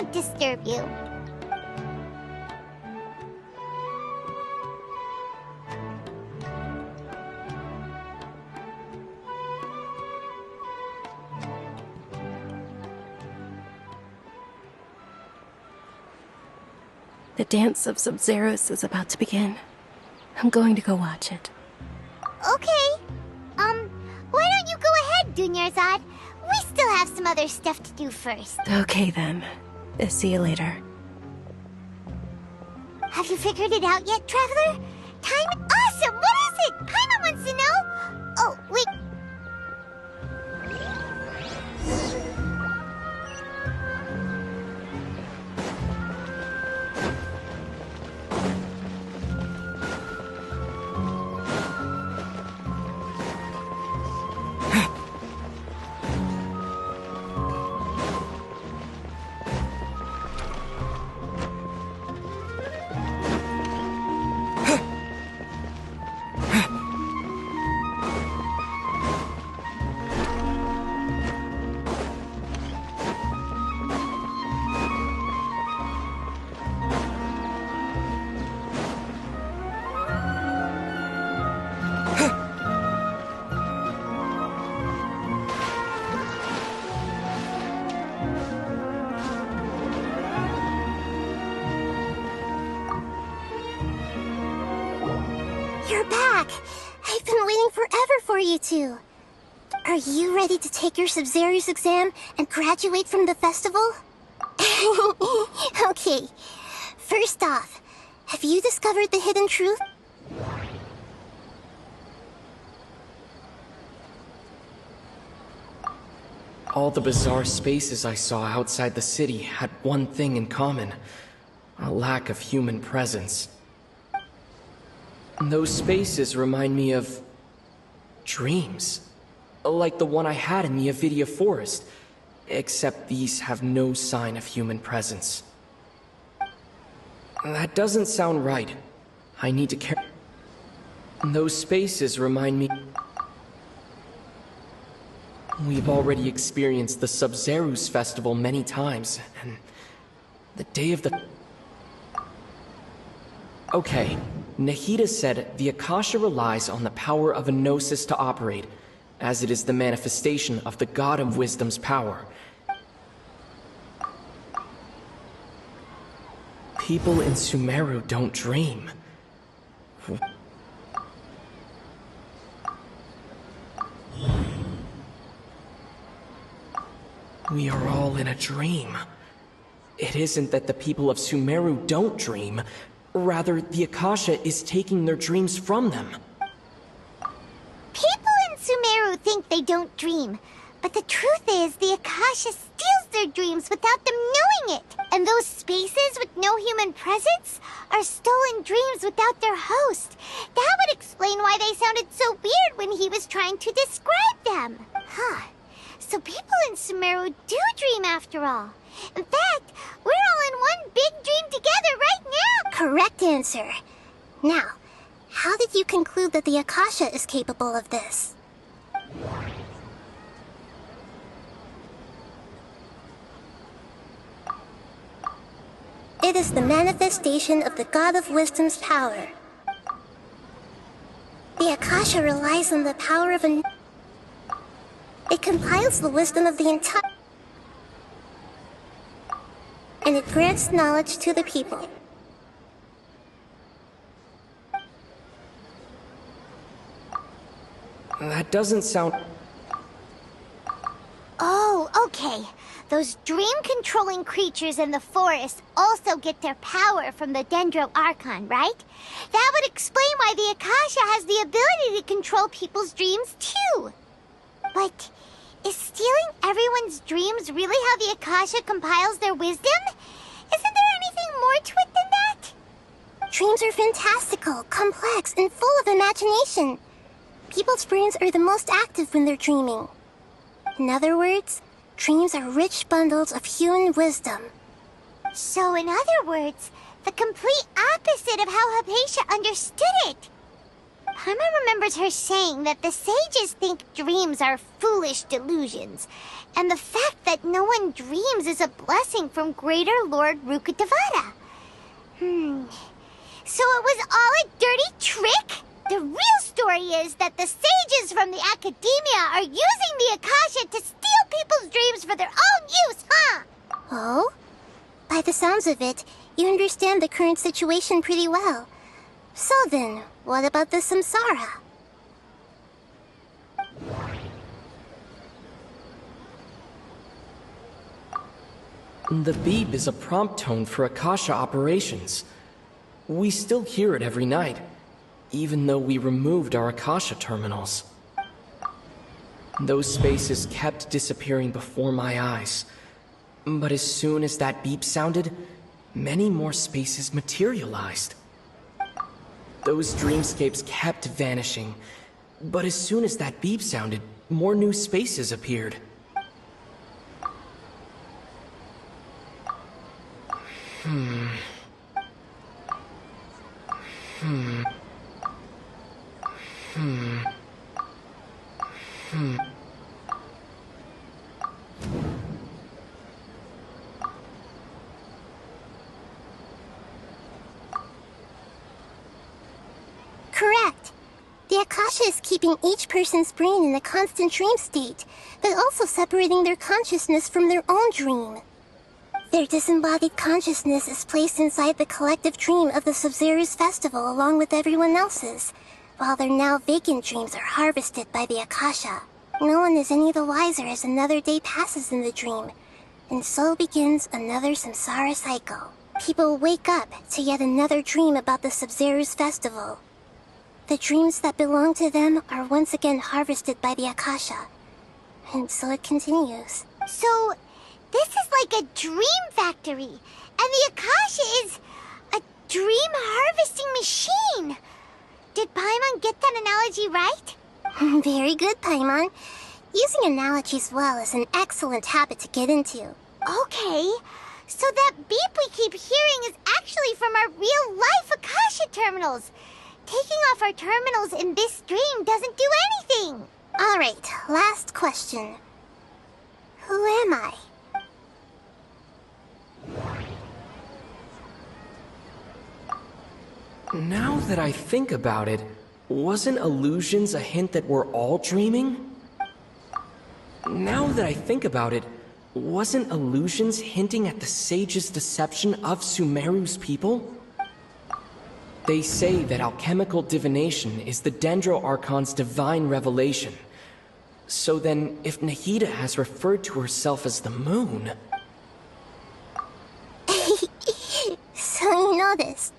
won't disturb you. The dance of Sabzeruz is about to begin. I'm going to go watch it. Okay. Why don't you go ahead, Dunyarzad? We still have some other stuff to do first. Okay then. See you later. Have you figured it out yet, Traveler? Time... Awesome! What is it? Paimon wants to know! Oh, wait... You're back! I've been waiting forever for you two. Are you ready to take your Sabzeruz exam and graduate from the festival? Okay. First off, have you discovered the hidden truth? All the bizarre spaces I saw outside the city had one thing in common: a lack of human presence. Those spaces remind me of... dreams. Like the one I had in the Avidia Forest. Except these have no sign of human presence. That doesn't sound right. I need to care... Those spaces remind me... We've already experienced the Sabzeruz festival many times, and... the day of the... Okay, Nahida said the Akasha relies on the power of a Gnosis to operate, as it is the manifestation of the God of Wisdom's power. People in Sumeru don't dream. We are all in a dream. It isn't that the people of Sumeru don't dream. Rather, the Akasha is taking their dreams from them. People in Sumeru think they don't dream, but the truth is the Akasha steals their dreams without them knowing it. And those spaces with no human presence are stolen dreams without their host. That would explain why they sounded so weird when he was trying to describe them. Huh. So people in Sumeru do dream after all. In fact, we're all in one big dream together right now! Correct answer. Now, how did you conclude that the Akasha is capable of this? It is the manifestation of the God of Wisdom's power. The Akasha relies on the power of a... It compiles the wisdom of the entire... and it grants knowledge to the people. That doesn't sound... Oh, okay. Those dream-controlling creatures in the forest also get their power from the Dendro Archon, right? That would explain why the Akasha has the ability to control people's dreams, too. But is stealing everyone's dreams really how the Akasha compiles their wisdom? Isn't there anything more to it than that? Dreams are fantastical, complex, and full of imagination. People's brains are the most active when they're dreaming. In other words, dreams are rich bundles of human wisdom. So in other words, the complete opposite of how Hypatia understood it. Paimon remembers her saying that the sages think dreams are foolish delusions, and the fact that no one dreams is a blessing from Greater Lord Rukkhadevata. So it was all a dirty trick? The real story is that the sages from the academia are using the Akasha to steal people's dreams for their own use, huh? Oh? By the sounds of it, you understand the current situation pretty well. So then, what about the samsara? The beep is a prompt tone for Akasha operations. We still hear it every night, even though we removed our Akasha terminals. Those spaces kept disappearing before my eyes. But as soon as that beep sounded, many more spaces materialized. Those dreamscapes kept vanishing, but as soon as that beep sounded, more new spaces appeared. Correct. The Akasha is keeping each person's brain in a constant dream state, but also separating their consciousness from their own dream. Their disembodied consciousness is placed inside the collective dream of the Sabzeruz festival along with everyone else's, while their now vacant dreams are harvested by the Akasha. No one is any the wiser as another day passes in the dream, and so begins another samsara cycle. People wake up to yet another dream about the Sabzeruz festival. The dreams that belong to them are once again harvested by the Akasha, and so it continues. So, this is like a dream factory, and the Akasha is a dream harvesting machine. Did Paimon get that analogy right? Very good, Paimon. Using analogies well is an excellent habit to get into. Okay, so that beep we keep hearing is actually from our real-life Akasha terminals. Taking off our terminals in this dream doesn't do anything. Alright, last question. Who am I? Now that I think about it, wasn't illusions a hint that we're all dreaming? Now that I think about it, wasn't illusions hinting at the sage's deception of Sumeru's people? They say that alchemical divination is the Dendro Archon's divine revelation. So then, if Nahida has referred to herself as the moon... So you noticed.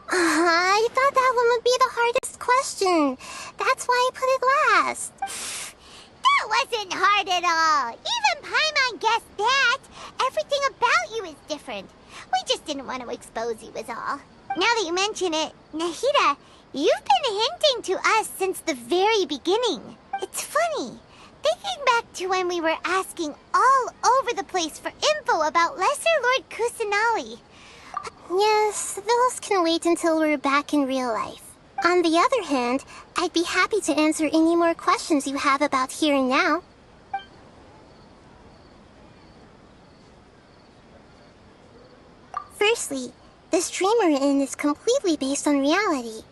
I thought that one would be the hardest question. That's why I put it last. That wasn't hard at all. Even Paimon guessed that. Everything about you is different. We just didn't want to expose you is all. Now that you mention it, Nahida, you've been hinting to us since the very beginning. It's funny. Thinking back to when we were asking all over the place for info about Lesser Lord Kusanali. Yes, those can wait until we're back in real life. On the other hand, I'd be happy to answer any more questions you have about here and now. Firstly, this dream we're in is completely based on reality.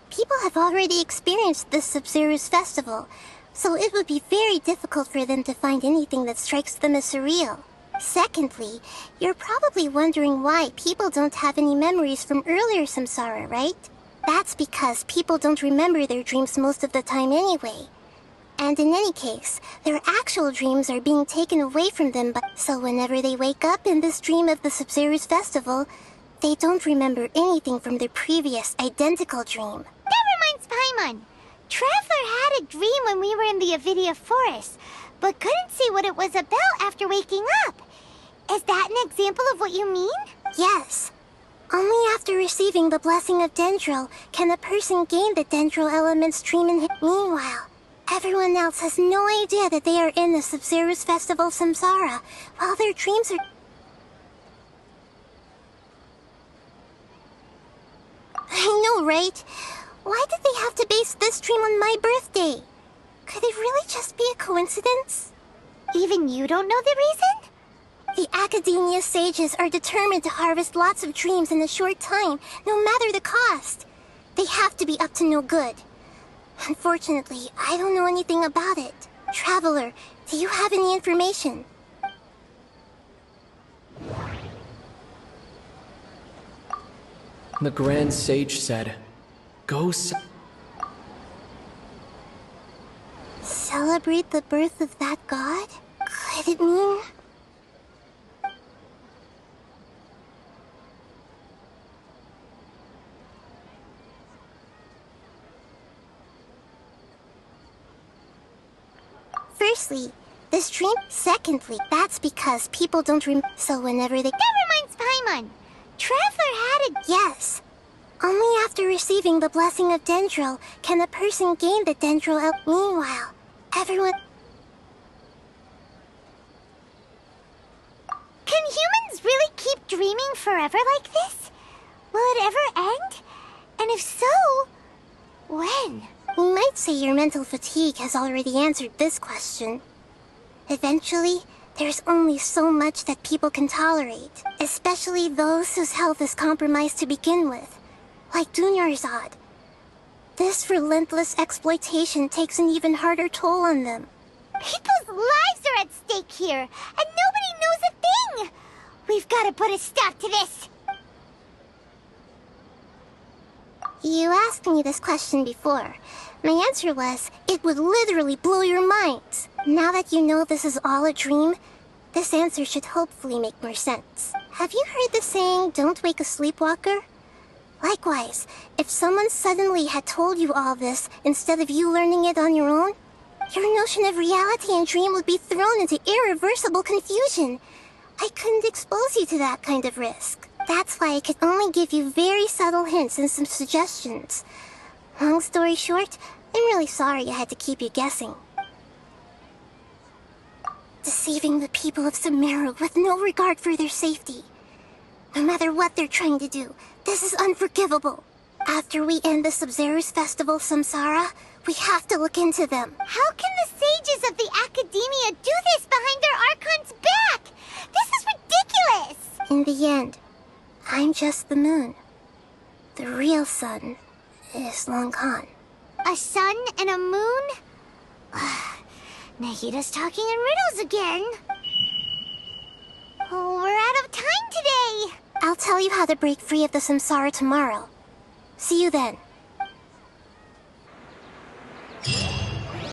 People have already experienced this Sabzeruz festival, so it would be very difficult for them to find anything that strikes them as surreal. Secondly, you're probably wondering why people don't have any memories from earlier samsara, right? That's because people don't remember their dreams most of the time anyway. And in any case, their actual dreams are being taken away from them, so whenever they wake up in this dream of the Sabzeruz festival, they don't remember anything from their previous identical dream. That reminds Paimon. Traveler had a dream when we were in the Avidia forest, but couldn't see what it was about after waking up. Is that an example of what you mean? Yes. Only after receiving the blessing of Dendro can a person gain the Dendro element's dream in him. Meanwhile, everyone else has no idea that they are in the Sabzeruz festival samsara, while their dreams are... I know, right? Why did they have to base this dream on my birthday? Could it really just be a coincidence? Even you don't know the reason? The Academia sages are determined to harvest lots of dreams in a short time, no matter the cost. They have to be up to no good. Unfortunately, I don't know anything about it. Traveler, do you have any information? The Grand Sage said, "Go Celebrate the birth of that god? Could it mean... Firstly, this dream. Secondly, that's because people don't so whenever they... That reminds Paimon. Traveler had a... Yes. Only after receiving the blessing of Dendro can a person gain the Dendro out. Meanwhile, everyone... Can humans really keep dreaming forever like this? Will it ever end? And if so, when? We might say your mental fatigue has already answered this question. Eventually, there's only so much that people can tolerate, especially those whose health is compromised to begin with, like Dunyarzad. This relentless exploitation takes an even harder toll on them. People's lives are at stake here, and nobody knows a thing! We've got to put a stop to this! You asked me this question before. My answer was, it would literally blow your minds. Now that you know this is all a dream, this answer should hopefully make more sense. Have you heard the saying, don't wake a sleepwalker? Likewise, if someone suddenly had told you all this instead of you learning it on your own, your notion of reality and dream would be thrown into irreversible confusion. I couldn't expose you to that kind of risk. That's why I could only give you very subtle hints and some suggestions. Long story short, I'm really sorry I had to keep you guessing. Deceiving the people of Sumeru with no regard for their safety. No matter what they're trying to do, this is unforgivable. After we end the Sabzeruz festival Samsara, we have to look into them. How can the sages of the Academia do this behind their Archon's back? This is ridiculous! In the end, I'm just the moon. The real sun is long gone. A sun and a moon? Nahida's talking in riddles again. Oh, we're out of time today. I'll tell you how to break free of the samsara tomorrow. See you then.